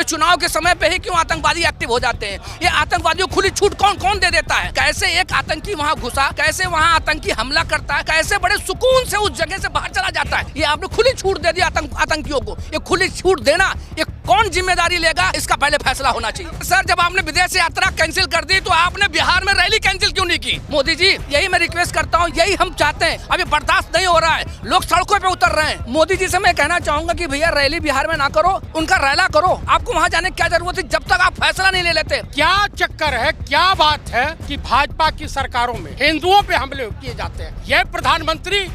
ये चुनाव के समय पे ही क्यों आतंकवादी एक्टिव हो जाते हैं? ये आतंकवादियों को खुली छूट कौन दे देता है? कैसे एक आतंकी वहाँ घुसा, कैसे वहाँ आतंकी हमला करता है, कैसे बड़े सुकून से उस जगह से बाहर चला जाता है? ये आपने खुली छूट दे दी आतंकियों को। ये खुली छूट देना, ये कौन जिम्मेदारी लेगा, इसका पहले फैसला होना चाहिए। सर, जब आपने विदेश यात्रा कैंसिल कर दी तो आपने बिहार में रैली कैंसिल क्यों नहीं की? मोदी जी, यही मैं रिक्वेस्ट करता हूँ, यही हम चाहते हैं। अभी बर्दाश्त नहीं हो रहा है, लोग सड़कों पे उतर रहे हैं। मोदी जी से मैं कहना चाहूंगा कि भैया रैली बिहार में ना करो, उनका रैला करो। आपको वहाँ जाने की क्या जरूरत है जब तक आप फैसला नहीं ले लेते? क्या चक्कर है, क्या बात है कि भाजपा की सरकारों में हिंदुओं पे हमले किए जाते हैं? ये प्रधानमंत्री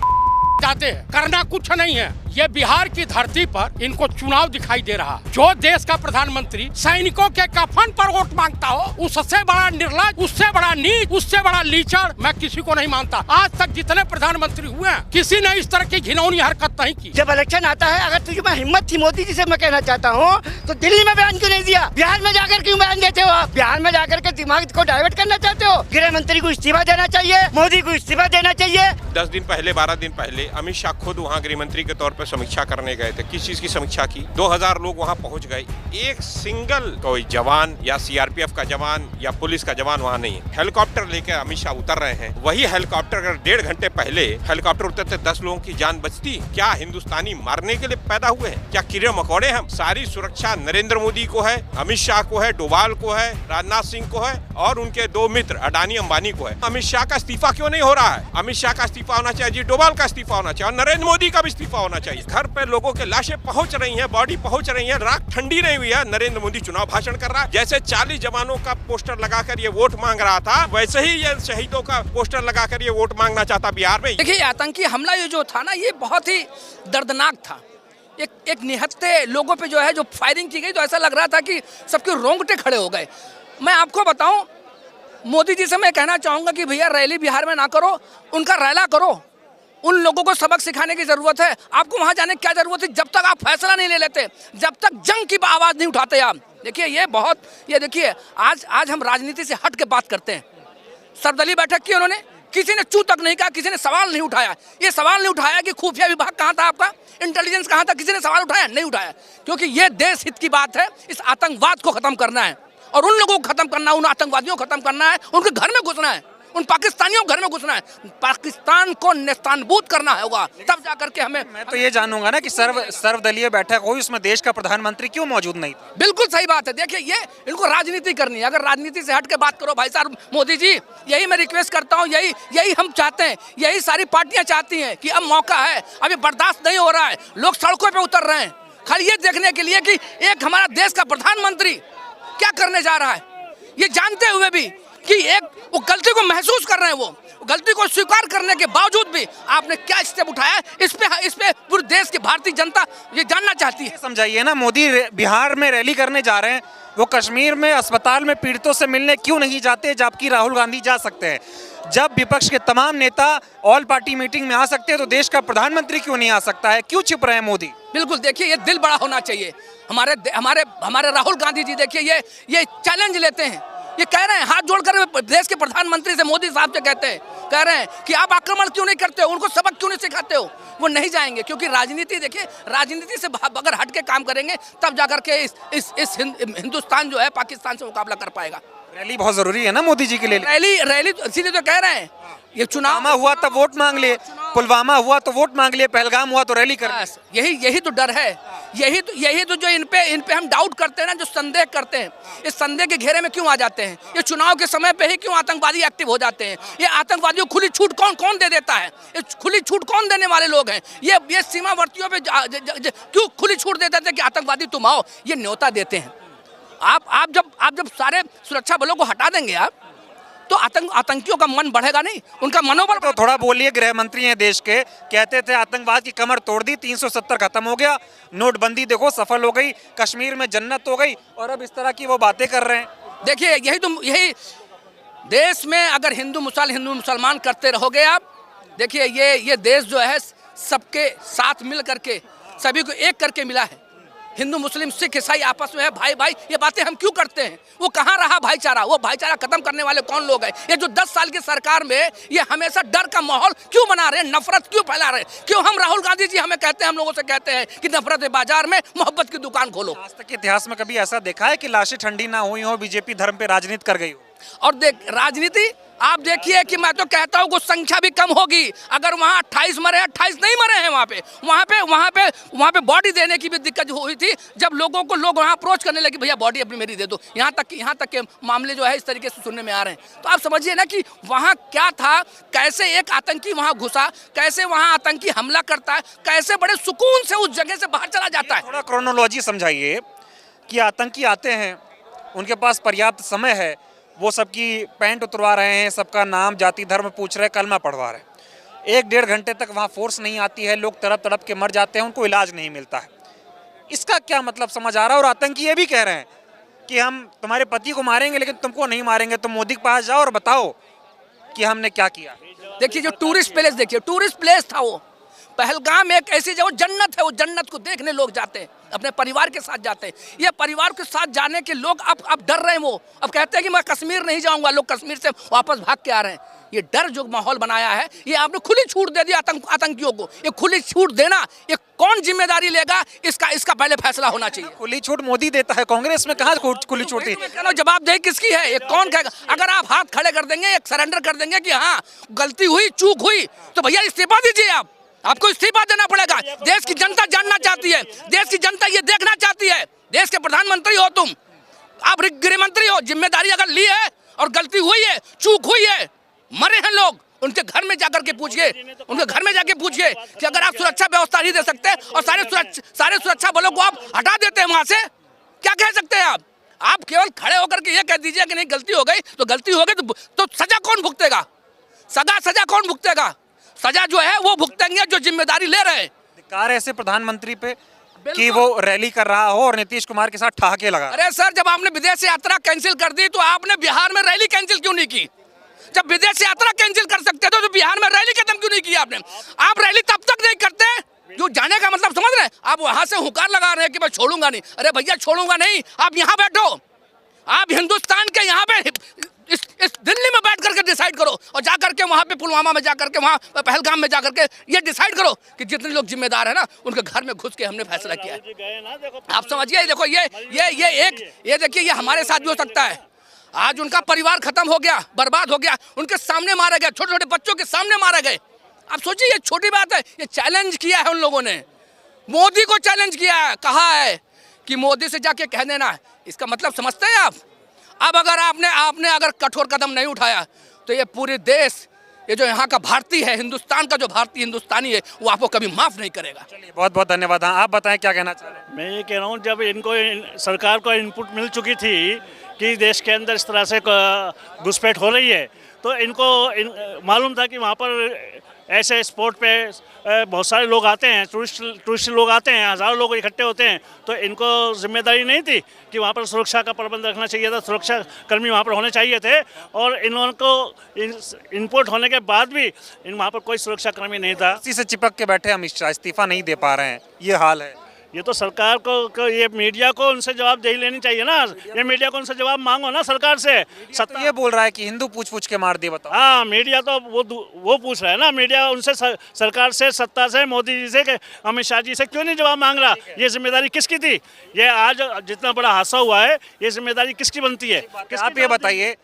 जाते हैं, करना कुछ नहीं है। ये बिहार की धरती पर इनको चुनाव दिखाई दे रहा। जो देश का प्रधानमंत्री सैनिकों के कफन पर वोट मांगता हो, उससे बड़ा निर्लज, उससे बड़ा नीच, उससे बड़ा लीचड़ मैं किसी को नहीं मानता। आज तक जितने प्रधानमंत्री हुए हैं, किसी ने इस तरह की घिनौनी हरकत नहीं की। जब इलेक्शन आता है, अगर तुझे में हिम्मत थी मोदी जी से मैं कहना चाहता हूँ, तो दिल्ली में बयान क्यों नहीं दिया? बिहार में जाकर क्यों बयान देते हो आप? बिहार में जाकर के दिमाग को डाइवर्ट करना चाहते हो? गृह मंत्री को इस्तीफा देना चाहिए, मोदी को इस्तीफा देना चाहिए। 10 दिन पहले, 12 दिन पहले अमित शाह खुद वहाँ गृह मंत्री के तौर पर समीक्षा करने गए थे। किस चीज की समीक्षा की? 2000 लोग वहाँ पहुँच गए, एक सिंगल कोई जवान या सीआरपीएफ का जवान या पुलिस का जवान वहाँ नहीं है। हेलीकॉप्टर लेकर अमित शाह उतर रहे हैं। वही हेलीकॉप्टर अगर 1.5 घंटे पहले हेलीकॉप्टर उतरते 10 लोगों की जान बचती। क्या हिंदुस्तानी मारने के लिए पैदा हुए हैं? क्या कीड़े मकोड़े हम? सारी सुरक्षा नरेंद्र मोदी को है, अमित शाह को है, डोभाल को है, राजनाथ सिंह को है और उनके 2 मित्र अडानी अंबानी को है। अमित शाह का इस्तीफा क्यों नहीं हो रहा है? अमित शाह का इस्तीफा होना चाहिए, डोभाल का इस्तीफा होना चाहिए और नरेंद्र मोदी का भी इस्तीफा होना चाहिए। घर पे लोगों के लाशें पहुंच रही हैं, बॉडी पहुंच रही है, राख ठंडी नहीं हुई है। नरेंद्र मोदी चुनाव भाषण कर रहा है। जैसे 40 जवानों का पोस्टर लगाकर ये वोट मांग रहा था, वैसे ही ये शहीदों का पोस्टर लगाकर ये वोट मांगना चाहता बिहार में। देखिए, आतंकी हमला ये जो था ना, ये बहुत ही दर्दनाक था। एक निहत्थे लोगों पे जो है जो फायरिंग की गई, तो ऐसा लग रहा था कि सबके रोंगटे खड़े हो गए। मैं आपको बताऊं, मोदी जी से मैं कहना चाहूंगा कि भैया रैली बिहार में ना करो, उनका रैला करो। उन लोगों को सबक सिखाने की जरूरत है। आपको वहां जाने की क्या जरूरत है जब तक आप फैसला नहीं ले लेते, जब तक जंग की आवाज नहीं उठाते आप? देखिए, ये देखिए, आज हम राजनीति से हट के बात करते हैं। सर्वदलीय बैठक की उन्होंने, किसी ने चू तक नहीं कहा, किसी ने सवाल नहीं उठाया। ये सवाल नहीं उठाया कि खुफिया विभाग कहाँ था आपका, इंटेलिजेंस कहाँ था? किसी ने सवाल उठाया? नहीं उठाया, क्योंकि ये देश हित की बात है। इस आतंकवाद को खत्म करना है और उन लोगों को खत्म करना है, उन आतंकवादियों को खत्म करना है, उनके घर में घुसना है, उन पाकिस्तानियों के घर में घुसना है। पाकिस्तान को नेस्तानबूद करना होगा, तब जाकर के हमें। मैं तो ये जानूंगा ना कि सर्वदलीय बैठक हुई, उसमें देश का प्रधानमंत्री क्यों मौजूद नहीं था? बिल्कुल सही बात है। देखिए, ये इनको राजनीति करनी है। अगर राजनीति से हट के बात करो भाई साहब, मोदी जी, यही मैं रिक्वेस्ट करता हूँ, यही हम चाहते हैं, यही सारी पार्टियां चाहती हैं कि अब मौका है। अभी बर्दाश्त नहीं हो रहा है, लोग सड़कों पे उतर रहे हैं खाली ये देखने के लिए कि एक हमारा देश का प्रधानमंत्री क्या करने जा रहा है। ये जानते हुए भी कि एक वो गलती को महसूस कर रहे हैं, वो गलती को स्वीकार करने के बावजूद भी आपने क्या स्टेप उठाया है, इस पे पूरे देश की भारतीय जनता ये जानना चाहती है। समझाइए ना, मोदी बिहार में रैली करने जा रहे हैं, वो कश्मीर में अस्पताल में पीड़ितों से मिलने क्यों नहीं जाते, जबकि राहुल गांधी जा सकते हैं? जब विपक्ष के तमाम नेता ऑल पार्टी मीटिंग में आ सकते हैं, तो देश का प्रधानमंत्री क्यों नहीं आ सकता है? क्यों छिप रहे हैं मोदी? बिल्कुल, देखिए, ये दिल बड़ा होना चाहिए। हमारे राहुल गांधी जी, देखिए, ये चैलेंज लेते हैं। ये कह रहे हैं, हाथ जोड़कर देश के प्रधानमंत्री से, मोदी साहब से कह रहे हैं कि आप आक्रमण क्यों नहीं करते हो, उनको सबक क्यों नहीं सिखाते हो? वो नहीं जाएंगे, क्योंकि राजनीति, देखिए, राजनीति से अगर हट के काम करेंगे तब जाकर के इस हिंदुस्तान जो है पाकिस्तान से मुकाबला कर पाएगा। रैली बहुत जरूरी है ना मोदी जी के लिए। रैली इसीलिए तो कह रहे हैं, ये चुनाव हुआ तब वोट मांग लिए, पुलवामा हुआ तो वोट मांग लिए, पहलगाम हुआ तो रैली कर। यही तो डर है, यही तो जो इन पे हम डाउट करते हैं ना, जो संदेह करते हैं, इस संदेह के घेरे में क्यों आ जाते हैं? ये चुनाव के समय पे ही क्यों आतंकवादी एक्टिव हो जाते हैं? ये आतंकवादियों को खुली छूट कौन दे देता है? ये खुली छूट कौन देने वाले लोग हैं? ये सीमावर्तियों पे क्यों खुली छूट दे देते हैं कि आतंकवादी तुम आओ? ये न्योता देते हैं। आप जब सारे सुरक्षा बलों को हटा देंगे आप, तो आतंकियों का मन बढ़ेगा नहीं, उनका मनोबल। तो थोड़ा बोलिए, गृह मंत्री हैं देश के, कहते थे आतंकवाद की कमर तोड़ दी, 370 खत्म हो गया, नोटबंदी देखो सफल हो गई, कश्मीर में जन्नत हो गई, और अब इस तरह की वो बातें कर रहे हैं। देखिए, यही देश में अगर हिंदू मुसलमान करते रहोगे आप, देखिए, ये देश जो है सबके साथ मिल करके, सभी को एक करके मिला है। हिंदू मुस्लिम सिख ईसाई आपस में है भाई भाई, ये बातें हम क्यों करते हैं? वो कहाँ रहा भाईचारा? वो भाईचारा खत्म करने वाले कौन लोग हैं? ये जो 10 साल की सरकार में ये हमेशा डर का माहौल क्यों बना रहे हैं, नफरत क्यों फैला रहे हैं? क्यों हम राहुल गांधी जी हमें कहते हैं, हम लोगों से कहते हैं कि नफरत है बाजार में, मोहब्बत की दुकान खोलो। आज तक के इतिहास में कभी ऐसा देखा है कि लाशें ठंडी ना हुई हो, बीजेपी धर्म पे राजनीति कर गई हो? और देख राजनीति आप देखिए कि मैं तो कहता हूँ कुछ संख्या भी कम होगी। अगर वहाँ 28 मरे हैं, 28 नहीं मरे हैं वहाँ पे बॉडी देने की भी दिक्कत हुई थी, जब लोगों को लोग वहाँ अप्रोच करने लगे भैया बॉडी अपनी मेरी दे दो। यहाँ तक के मामले जो है इस तरीके से सुनने में आ रहे हैं। तो आप समझिए ना कि वहाँ क्या था, कैसे एक आतंकी वहाँ घुसा, कैसे वहाँ आतंकी हमला करता है, कैसे बड़े सुकून से उस जगह से बाहर चला जाता है। थोड़ा क्रोनोलॉजी समझाइए कि आतंकी आते हैं, उनके पास पर्याप्त समय है, वो सबकी पैंट उतरवा रहे हैं, सबका नाम जाति धर्म पूछ रहे हैं, कलमा पढ़वा रहे हैं। 1-1.5 घंटे तक वहाँ फोर्स नहीं आती है, लोग तड़प तड़प के मर जाते हैं, उनको इलाज नहीं मिलता है। इसका क्या मतलब समझ आ रहा है? और आतंकी ये भी कह रहे हैं कि हम तुम्हारे पति को मारेंगे लेकिन तुमको नहीं मारेंगे, तुम मोदी के पास जाओ और बताओ कि हमने क्या किया। देखिए जो टूरिस्ट प्लेस, देखिए टूरिस्ट प्लेस था वो पहलगाम, एक ऐसी जगह जन्नत है, वो जन्नत को देखने लोग जाते हैं, अपने परिवार के साथ जाते हैं। ये परिवार के साथ जाने के लोग अब डर रहे हैं। वो अब कहते हैं कि मैं कश्मीर नहीं जाऊंगा, लोग कश्मीर से वापस भाग के आ रहे हैं। ये डर जो माहौल बनाया है, ये आपने खुली छूट दे दी आतंकियों को। ये खुली छूट देना, ये कौन जिम्मेदारी लेगा, इसका पहले फैसला होना चाहिए। खुली छूट मोदी देता है, कांग्रेस में कहाँ खुली छूट दी? जवाबदेही किसकी है? ये कौन कहेगा? अगर आप हाथ खड़े कर देंगे, एक सरेंडर कर देंगे कि हाँ गलती हुई, चूक हुई, तो भैया इस्तीफा दीजिए। आपको इस्तीफा देना पड़ेगा। देश की जनता जानना चाहती है, देश की जनता ये देखना चाहती है। देश के प्रधानमंत्री हो तुम, आप गृह मंत्री हो, जिम्मेदारी अगर ली है और गलती हुई है, चूक हुई है, मरे हैं लोग, उनके घर में जाकर के पूछिए, उनके घर में जाके पूछिए कि अगर आप सुरक्षा व्यवस्था नहीं दे सकते और सारे सुरक्षा बलों को आप हटा देते हैं वहां से, क्या कह सकते हैं आप केवल खड़े होकर के ये कह दीजिए कि नहीं गलती हो गई तो सजा कौन भुगतेगा? सजा कौन भुगतेगा? सजा जो है वो भुगतेंगे जो जिम्मेदारी ले रहे हैं। धिक्कार ऐसे प्रधानमंत्री पे कि वो रैली कर रहा हो और नीतीश कुमार के साथ ठहाके लगा। अरे सर, जब आपने विदेश यात्रा कैंसिल कर दी तो आपने बिहार में रैली कैंसिल क्यों नहीं की? जब विदेश यात्रा कैंसिल कर सकते थे तो बिहार में रैली खत्म क्यों नहीं की आपने? आप रैली तब तक नहीं करते जो जाने का मतलब समझ रहे हैं। आप वहां से हुकार लगा रहे हैं कि मैं छोड़ूंगा नहीं। अरे भैया छोड़ूंगा नहीं, आप यहाँ बैठो, आप हिंदुस्तान के यहाँ पे इस दिल्ली में बैठ करके डिसाइड करो और जाकर के वहाँ पे पुलवामा में जाकर के, वहाँ पहलगाम में जाकर के ये डिसाइड करो कि जितने लोग जिम्मेदार है ना उनके घर में घुस के हमने फैसला किया है। आप समझिए, देखो ये देखिए, ये हमारे साथ भी हो सकता है। आज उनका परिवार खत्म हो गया, बर्बाद हो गया, उनके सामने मारे गए, छोटे छोटे बच्चों के सामने मारे गए। आप सोचिए ये छोटी बात है। ये चैलेंज किया है उन लोगों ने, मोदी को चैलेंज किया है, कहा है कि मोदी से जाके कह देना। इसका मतलब समझते हैं आप? अब अगर आपने अगर कठोर कदम नहीं उठाया तो ये पूरे देश, ये जो यहाँ का भारतीय है, हिंदुस्तान का जो भारतीय हिंदुस्तानी है, वो आपको कभी माफ नहीं करेगा। चलिए बहुत बहुत धन्यवाद। हाँ, आप बताएं क्या कहना चाह रहे हैं? मैं ये कह रहा हूँ, जब इनको सरकार को इनपुट मिल चुकी थी कि देश के अंदर इस तरह से घुसपैठ हो रही है, तो इनको मालूम था कि वहाँ पर ऐसे स्पॉट पे बहुत सारे लोग आते हैं, टूरिस्ट लोग आते हैं, हज़ारों लोग इकट्ठे होते हैं, तो इनको जिम्मेदारी नहीं थी कि वहाँ पर सुरक्षा का प्रबंध रखना चाहिए था, सुरक्षा कर्मी वहाँ पर होने चाहिए थे। और इन लोगों को इनपुट होने के बाद भी वहाँ पर कोई सुरक्षा कर्मी नहीं था। इसी से चिपक के बैठे अमित शाह, इस्तीफा नहीं दे पा रहे हैं, ये हाल है। ये तो सरकार को ये मीडिया को उनसे जवाबदेही लेनी चाहिए ना। ये मीडिया को उनसे जवाब मांगो ना सरकार से। सत्ता ये बोल रहा है कि हिंदू पूछ पूछ के मार दिए, बताओ। हाँ, मीडिया तो वो पूछ रहा है ना। मीडिया उनसे सरकार से, सत्ता से, मोदी जी से, अमित शाह जी से क्यों नहीं जवाब मांग रहा? ये जिम्मेदारी किसकी थी? ये आज जितना बड़ा हादसा हुआ है, ये जिम्मेदारी किसकी बनती है? आप ये बताइए,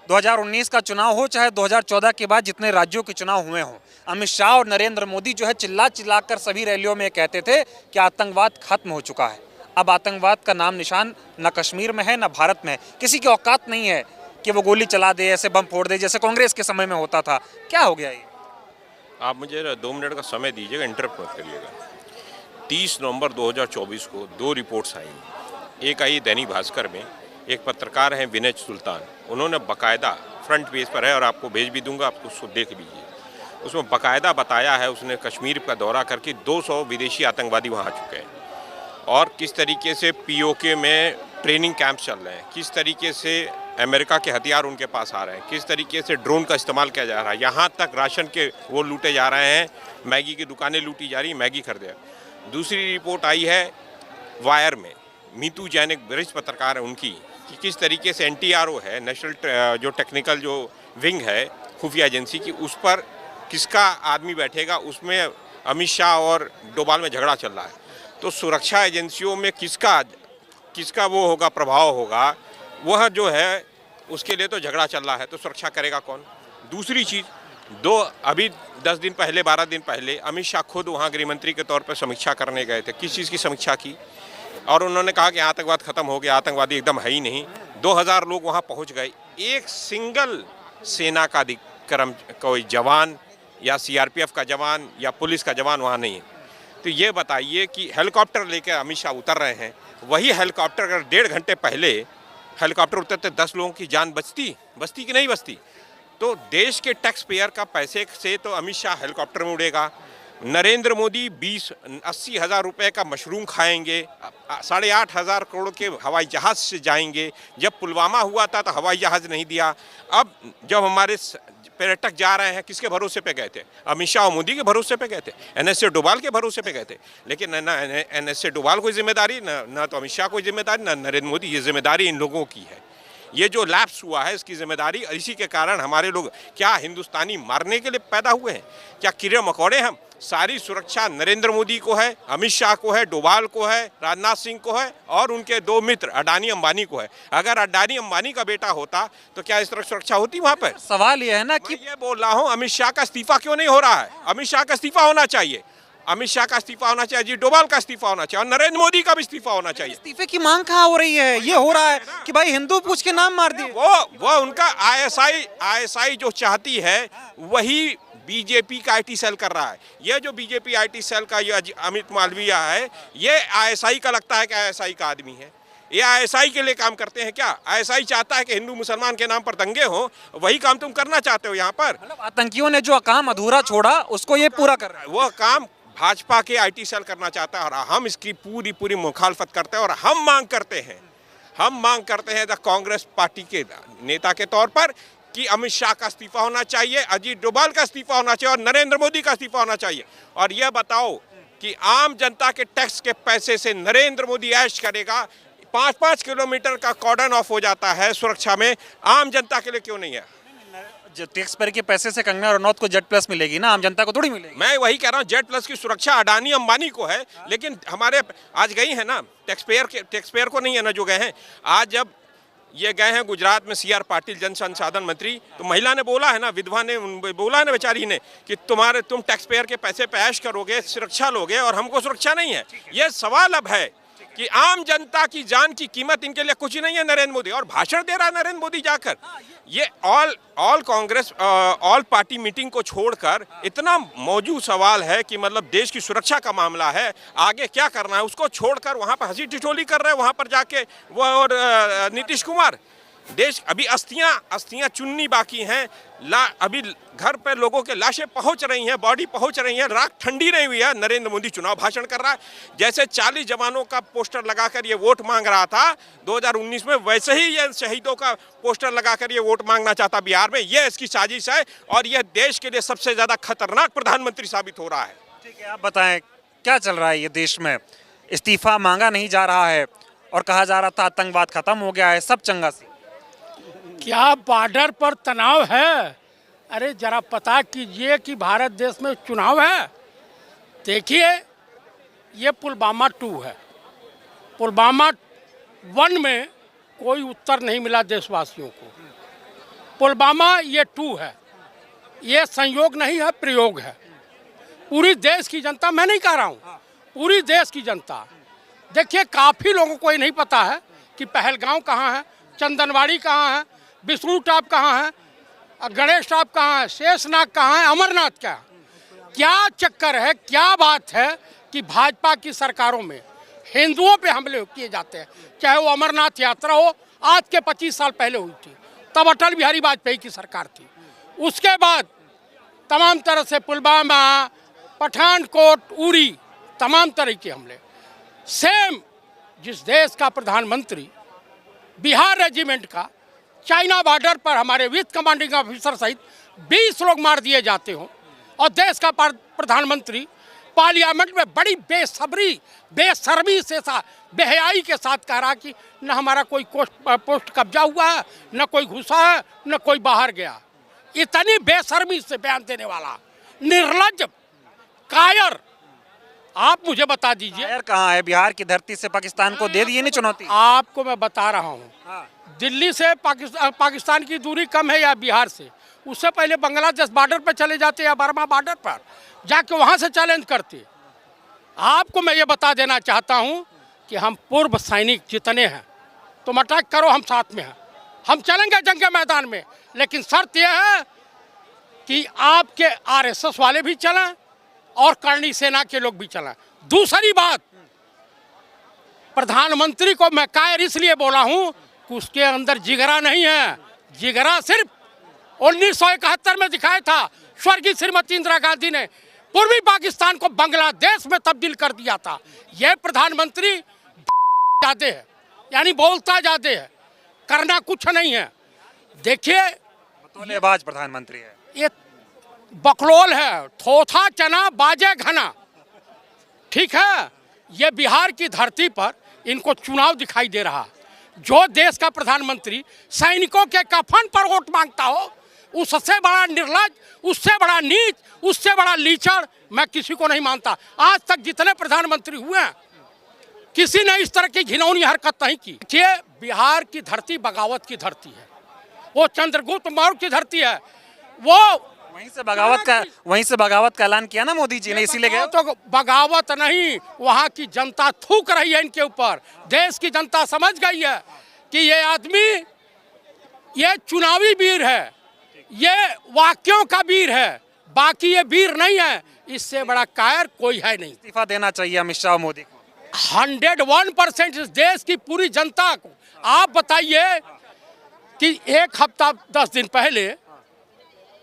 2019 का चुनाव हो चाहे 2014 के बाद जितने राज्यों के चुनाव हुए हों, अमित शाह और नरेंद्र मोदी जो है चिल्ला कर सभी रैलियों में कहते थे कि आतंकवाद खत्म हो चुका है। अब आतंकवाद का नाम निशान न कश्मीर में है न भारत में। किसी की औकात नहीं है कि वो गोली चला दे, ऐसे बम फोड़ दे जैसे कांग्रेस के समय में होता था। क्या हो गया ये? आप मुझे 2 मिनट का समय दीजिएगा, इंटरप्ट मत करिएगा। 30 नवंबर 2024 को 2 रिपोर्ट्स आई। एक आई दैनिक भास्कर में, एक पत्रकार हैं विनय सुल्तान, उन्होंने बाकायदा फ्रंट पेज पर है और आपको भेज भी दूंगा, आप उसको देख लीजिए। उसमें बाकायदा बताया है, उसने कश्मीर का दौरा करके 200 विदेशी आतंकवादी वहाँ आ चुके हैं और किस तरीके से पीओके में ट्रेनिंग कैंप चल रहे हैं, किस तरीके से अमेरिका के हथियार उनके पास आ रहे हैं, किस तरीके से ड्रोन का इस्तेमाल किया जा रहा है, यहाँ तक राशन के वो लूटे जा रहे हैं, मैगी की दुकानें लूटी जा रही, मैगी खरीदे। दूसरी रिपोर्ट आई है वायर में मीतू जैन एक वरिष्ठ पत्रकार है उनकी, कि किस तरीके से NTRO है, नेशनल जो टेक्निकल जो विंग है खुफिया एजेंसी की, उस पर किसका आदमी बैठेगा, उसमें अमित शाह और डोभाल में झगड़ा चल रहा है। तो सुरक्षा एजेंसियों में किसका वो होगा, प्रभाव होगा, वह जो है उसके लिए तो झगड़ा चल रहा है, तो सुरक्षा करेगा कौन। दूसरी चीज़, अभी 10 दिन पहले 12 दिन पहले अमित शाह खुद वहाँ गृह मंत्री के तौर पर समीक्षा करने गए थे। किस चीज़ की समीक्षा की? और उन्होंने कहा कि आतंकवाद खत्म हो गया, आतंकवादी एकदम है ही नहीं। 2000 लोग वहाँ पहुँच गए, एक सिंगल सेना का कोई जवान या CRPF का जवान या पुलिस का जवान वहाँ नहीं है। तो ये बताइए कि हेलीकॉप्टर लेकर अमित शाह उतर रहे हैं, वही हेलीकॉप्टर अगर 1.5 घंटे पहले हेलीकॉप्टर उतरते 10 लोगों की जान बचती कि नहीं बचती? तो देश के टैक्स पेयर का पैसे से तो अमित शाह हेलीकॉप्टर में उड़ेगा, नरेंद्र मोदी 80 हज़ार रुपये का मशरूम खाएंगे, 8,500 करोड़ के हवाई जहाज़ से जाएंगे। जब पुलवामा हुआ था तो हवाई जहाज़ नहीं दिया। अब जब हमारे पर्यटक जा रहे हैं, किसके भरोसे पे गए थे? अमित शाह और मोदी के भरोसे पे गए थे, NSA डोभाल के भरोसे पे गए थे। लेकिन न NSA डोभाल कोई जिम्मेदारी, न तो अमित शाह कोई जिम्मेदारी, न नरेंद्र मोदी। ये जिम्मेदारी इन लोगों की है। ये जो लैप्स हुआ है इसकी जिम्मेदारी, इसी के कारण हमारे लोग क्या हिंदुस्तानी मारने के लिए पैदा हुए हैं? क्या कीड़े मकोड़े हम? सारी सुरक्षा नरेंद्र मोदी को है, अमित शाह को है, डोभाल को है, राजनाथ सिंह को है और उनके 2 मित्र अडानी अंबानी को है। अगर अडानी अंबानी का बेटा होता तो क्या इस तरह सुरक्षा होती वहाँ पर? सवाल यह है ना कि ये बोल रहा हूँ, अमित शाह का इस्तीफा क्यों नहीं हो रहा है? अमित शाह का इस्तीफा होना चाहिए, अमित शाह का इस्तीफा होना चाहिए, जी डोभाल का इस्तीफा होना चाहिए और नरेंद्र मोदी का भी इस्तीफा होना चाहिए। इस्तीफे की मांग कहाँ हो रही है? ये हो रहा है कि भाई हिंदू पूछ के नाम मार दिए। वो उनका ISI जो चाहती है वही बीजेपी का IT सेल कर रहा है। ये जो बीजेपी IT सेल का ये अमित मालवीय है, ये ISI का लगता है कि ISI का आदमी है। ये ISI के लिए काम करते हैं क्या? ISI चाहता है कि हिंदू मुसलमान के नाम पर दंगे हो, वही काम तुम करना चाहते हो यहाँ पर। मतलब आतंकियों ने जो काम अधूरा छोड़ा उसको ये पूरा कर रहा है। वो काम भाजपा के IT सेल करना चाहता है और हम इसकी पूरी मुखालफत करते हैं। और हम मांग करते हैं द कांग्रेस पार्टी के नेता के तौर पर कि अमित शाह का इस्तीफा होना चाहिए, अजीत डोभाल का इस्तीफा होना चाहिए और नरेंद्र मोदी का इस्तीफा होना चाहिए। और यह बताओ कि आम जनता के टैक्स के पैसे से नरेंद्र मोदी ऐश करेगा, 5-5 किलोमीटर का कॉर्डन ऑफ हो जाता है सुरक्षा में, आम जनता के लिए क्यों नहीं है? जो टैक्स पेयर के पैसे से कंगना रनौत को Z+ मिलेगी ना, आम जनता को थोड़ी मिलेगी। मैं वही कह रहा हूँ, Z+ की सुरक्षा अडानी अंबानी को है, लेकिन हमारे आज गई है ना टैक्स पेयर को नहीं है ना जो गए हैं। आज जब ये गए हैं गुजरात में CR पाटिल जन संसाधन मंत्री, तो महिला ने बोला है ना, विधवा ने बोला है ना बेचारी ने कि तुम टैक्स पेयर के पैसे पे ऐश करोगे, सुरक्षा लोगे और हमको सुरक्षा नहीं है। ये सवाल अब है कि आम जनता की जान की कीमत इनके लिए कुछ नहीं है नरेंद्र मोदी। और भाषण दे रहा है नरेंद्र मोदी जाकर, ये ऑल पार्टी मीटिंग को छोड़कर इतना मौजूद सवाल है कि मतलब देश की सुरक्षा का मामला है, आगे क्या करना है उसको छोड़कर वहाँ पर हंसी ठिठोली कर रहे हैं। वहाँ पर जाके वो और नीतीश कुमार, देश अभी अस्थियां चुननी बाकी हैं। अभी घर पे लोगों के लाशें पहुंच रही हैं, बॉडी पहुंच रही हैं, राख ठंडी नहीं हुई है। नरेंद्र मोदी चुनाव भाषण कर रहा है, जैसे 40 जवानों का पोस्टर लगाकर ये वोट मांग रहा था 2019 में, वैसे ही ये शहीदों का पोस्टर लगाकर ये वोट मांगना चाहता बिहार में। ये इसकी साजिश है और यह देश के लिए सबसे ज्यादा खतरनाक प्रधानमंत्री साबित हो रहा है। ठीक है, आप बताएं क्या चल रहा है ये देश में? इस्तीफा मांगा नहीं जा रहा है और कहा जा रहा था आतंकवाद खत्म हो गया है, सब चंगा सी। क्या बॉर्डर पर तनाव है? अरे जरा पता कीजिए कि भारत देश में चुनाव है। देखिए, ये पुलवामा 2 है। पुलवामा 1 में कोई उत्तर नहीं मिला देशवासियों को। पुलवामा ये 2 है। ये संयोग नहीं है, प्रयोग है। पूरी देश की जनता, मैं नहीं कह रहा हूँ, पूरी देश की जनता। देखिए, काफ़ी लोगों को ये नहीं पता है कि पहलगांव कहाँ है, चंदनवाड़ी कहाँ है, विष्णु टॉप कहाँ है, गणेश टॉप कहाँ है, शेषनाग कहाँ है, अमरनाथ क्या चक्कर है, क्या बात है कि भाजपा की सरकारों में हिंदुओं पे हमले किए जाते हैं। चाहे वो अमरनाथ यात्रा हो, आज के 25 साल पहले हुई थी, तब अटल बिहारी वाजपेयी की सरकार थी। उसके बाद तमाम तरह से पुलवामा, पठानकोट, उरी, तमाम तरह के हमले। सेम जिस देश का प्रधानमंत्री बिहार रेजिमेंट का चाइना बॉर्डर पर हमारे विथ कमांडिंग ऑफिसर सहित 20 लोग मार दिए जाते हों और देश का प्रधानमंत्री पार्लियामेंट में बड़ी बेशर्मी से बेहयाई के साथ कह रहा कि न हमारा कोई पोस्ट कब्जा हुआ है, न कोई घुसा है, न कोई बाहर गया। इतनी बेशर्मी से बयान देने वाला निर्लज्ज कायर, आप मुझे बता दीजिए। कायर कहाँ है? बिहार की धरती से पाकिस्तान को दे दिए नहीं चुनौती? आपको मैं बता रहा हूँ, दिल्ली से पाकिस्तान की दूरी कम है या बिहार से? उससे पहले बांग्लादेश बॉर्डर पर चले जाते या बर्मा बॉर्डर पर जाके वहाँ से चैलेंज करते। आपको मैं ये बता देना चाहता हूँ कि हम पूर्व सैनिक जितने हैं, तुम अटैक करो, हम साथ में हैं, हम चलेंगे जंग के मैदान में, लेकिन शर्त यह है कि आपके आरएसएस वाले भी चलें और करणी सेना के लोग भी चलें। दूसरी बात, प्रधानमंत्री को मैं कायर इसलिए बोला हूं कि उसके अंदर जिगरा नहीं है। जिगरा सिर्फ 1971 में दिखाया था स्वर्गीय श्रीमती इंदिरा गांधी ने, पूर्वी पाकिस्तान को बांग्लादेश में तब्दील कर दिया था। यह प्रधानमंत्री ज्यादा है, यानी बोलता ज्यादा है, करना कुछ नहीं है। देखिए, बतौलेबाज प्रधानमंत्री है, ये बकलोल है, थोथा चना बाजे घना, ठीक है। ये बिहार की धरती पर इनको चुनाव दिखाई दे रहा। जो देश का प्रधानमंत्री सैनिकों के कफन पर वोट मांगता हो, उससे बड़ा निर्लज्ज, उससे बड़ा नीच, उससे बड़ा लीचड़ मैं किसी को नहीं मानता। आज तक जितने प्रधानमंत्री हुए हैं, किसी ने इस तरह की घिनौनी हरकत नहीं की। ये बिहार की धरती बगावत की धरती है, वो चंद्रगुप्त मौर्य की धरती है। वो वहीं से बगावत का ऐलान किया ना मोदी जी ने, इसीलिए गए। तो बगावत नहीं, वहाँ की जनता थूक रही है इनके ऊपर। देश की जनता समझ गई है कि ये आदमी ये चुनावी वीर है, ये वाक्यों का वीर है, बाकी ये वीर नहीं है। इससे बड़ा कायर कोई है नहीं। इस्तीफा देना चाहिए अमित शाह मोदी को। 101% इस देश की पूरी जनता को। आप बताइए कि 1 हफ्ता 10 दिन पहले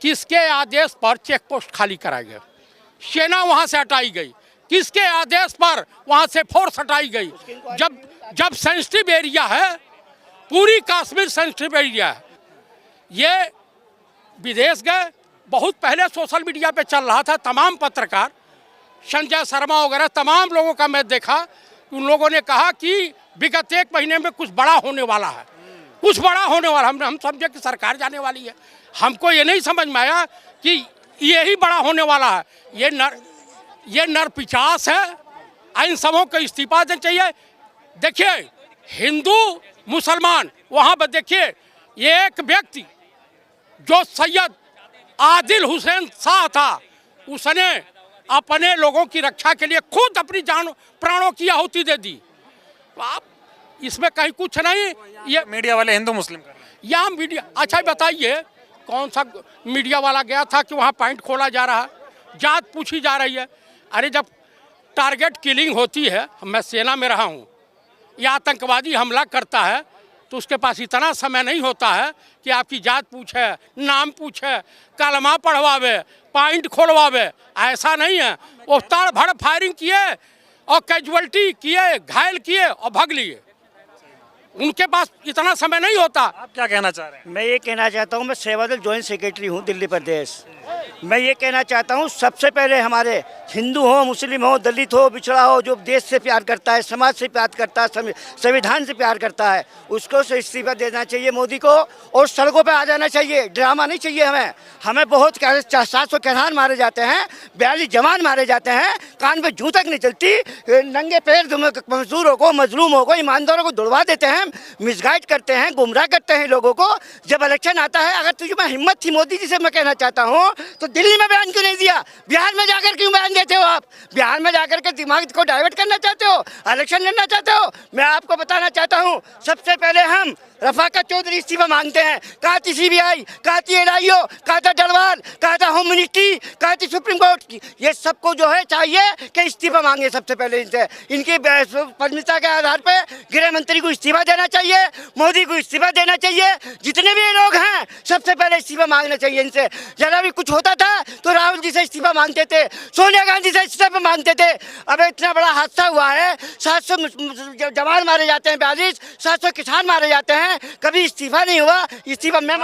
किसके आदेश पर चेक पोस्ट खाली कराई गई, सेना वहां से हटाई गई? किसके आदेश पर वहां से फोर्स हटाई गई? जब सेंसिटिव एरिया है, पूरी कश्मीर सेंसिटिव एरिया है। ये विदेश गए, बहुत पहले सोशल मीडिया पे चल रहा था, तमाम पत्रकार, संजय शर्मा वगैरह तमाम लोगों का मैं देखा, उन लोगों ने कहा कि विगत 1 महीने में कुछ बड़ा होने वाला है, कुछ बड़ा होने वाला। हम समझे कि सरकार जाने वाली है। हमको ये नहीं समझ में आया कि यही बड़ा होने वाला है। ये नर पिचास है, इन सबों को इस्तीफा देना चाहिए। देखिए, हिंदू मुसलमान वहाँ पर देखिए, ये एक व्यक्ति जो सैयद आदिल हुसैन शाह था, उसने अपने लोगों की रक्षा के लिए खुद अपनी जान प्राणों की आहुति दे दी। तो आप इसमें कहीं कुछ नहीं। ये मीडिया वाले हिंदू मुस्लिम कर रहे हैं। यहाँ मीडिया, अच्छा बताइए कौन सा मीडिया वाला गया था कि वहाँ पॉइंट खोला जा रहा है, जात पूछी जा रही है? अरे जब टारगेट किलिंग होती है, मैं सेना में रहा हूँ, या आतंकवादी हमला करता है तो उसके पास इतना समय नहीं होता है कि आपकी जात पूछे, नाम पूछे, कलमा पढ़वावे, पॉइंट खोलवावे। ऐसा नहीं है। वो ताड़ भड़ फायरिंग किए और कैजुअल्टी किए, घायल किए और भाग लिए। उनके पास इतना समय नहीं होता। आप क्या कहना चाह रहे हैं? मैं ये कहना चाहता हूँ, मैं सेवादल जॉइंट सेक्रेटरी हूँ दिल्ली प्रदेश। मैं ये कहना चाहता हूँ, सबसे पहले हमारे हिंदू हो, मुस्लिम हो, दलित हो, बिछड़ा हो, जो देश से प्यार करता है, समाज से प्यार करता है, संविधान से प्यार करता है, उसको से इस्तीफा देना चाहिए मोदी को, और सड़कों पे आ जाना चाहिए। ड्रामा नहीं चाहिए हमें बहुत 700 किसान मारे जाते हैं, 42 जवान मारे जाते हैं, कान पे जूं तक नहीं चलती, नंगे पैर मजदूरों को, मजलूमों को, ईमानदारों को दौड़वा देते हैं, मिसगाइड करते हैं, गुमराह करते हैं लोगों को। जब इलेक्शन आता है, अगर तुझे में हिम्मत थी मोदी जी से मैं कहना चाहता हूँ, तो दिल्ली में बयान क्यों नहीं दिया? बिहार में जाकर क्यों बयान देते हो? आप बिहार में जाकर के दिमाग को डाइवर्ट करना चाहते हो, इलेक्शन लड़ना चाहते हो। मैं आपको बताना चाहता हूँ, सबसे पहले हम रफाकत चौधरी इस्तीफा मांगते हैं। कहा थी CBI, कहा थी NIO, कहा था डरवाल, कहा था होम मिनिस्ट्री, कहा थी सुप्रीम कोर्ट की। ये सबको जो है चाहिए कि इस्तीफा मांगे सबसे पहले इनसे। इनकी पदमिता के आधार पर गृह मंत्री को इस्तीफा देना चाहिए, मोदी को इस्तीफा देना चाहिए, जितने भी लोग हैं सबसे पहले इस्तीफा मांगना चाहिए इनसे। जरा भी कुछ होता होता था तो राहुल जी से इस्तीफा मांगते थे, सोनिया गांधी से इस्तीफा मांगते थे। अब इतना बड़ा हादसा हुआ है, 700 जवान मारे जाते हैं, 700 किसान मारे जाते हैं, कभी इस्तीफा नहीं हुआ। इस्तीफा मैं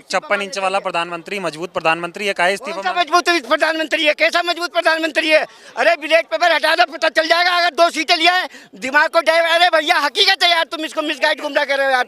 56 इंच वाला प्रधानमंत्री, मजबूत प्रधानमंत्री है, काहे इस्तीफा? मजबूत प्रधानमंत्री है, कैसा मजबूत प्रधानमंत्री है? अरे बैलेट पेपर हटा दो, पता चल जाएगा। अगर 2 सीटें लिया है, दिमाग को अरे भैया हकीकत है यार, तुम इसको मिसगाइड गुमराह कर रहे हो यार।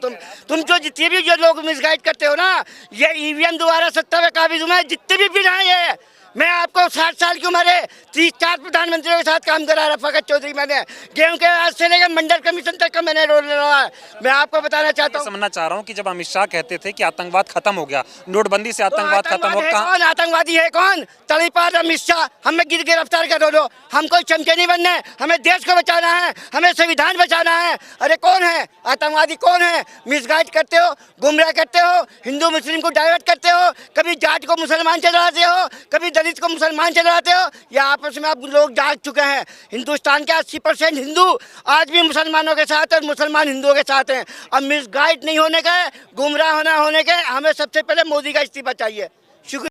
तुम जो जितने भी जो लोग मिसगाइड करते हो ना, ये ईवीएम दोबारा सत्ता में काबिज हुआ है, जितने भी बिल आए हैं। मैं आपको 60 साल की उम्र है, 30-4 प्रधानमंत्रियों के साथ काम करा रफाकत चौधरी मैंने, गेहूं के आज से लेकर मंडल कमीशन तक का मैंने रोल रहा है। मैं आपको बताना चाहता हूँ, समझना चाह रहा हूँ कि जब अमित शाह कहते थे कि आतंकवाद खत्म हो गया, नोटबंदी से आतंकवाद खत्म हो गया, कौन आतंकवादी है? कौन तलीपार अमित शाह? हमें गिरफ्तार कर दो, हम कोई चमके नहीं बनने, हमें देश को बचाना है, हमें संविधान बचाना है। अरे कौन है आतंकवादी? कौन है? मिसगाइड करते हो, गुमराह करते हो, हिंदू मुस्लिम को डाइवर्ट करते हो, कभी जाट को मुसलमान चलाते हो, कभी दलित को मुसलमान चलाते हो। या आपस में आप लोग जाग चुके हैं। हिंदुस्तान के 80% हिंदू आज भी मुसलमानों के साथ और मुसलमान हिंदुओं के साथ हैं। अब मिसगाइड नहीं होने का, गुमराह होने के हमें सबसे पहले मोदी का इस्तीफा चाहिए। शुक्रिया।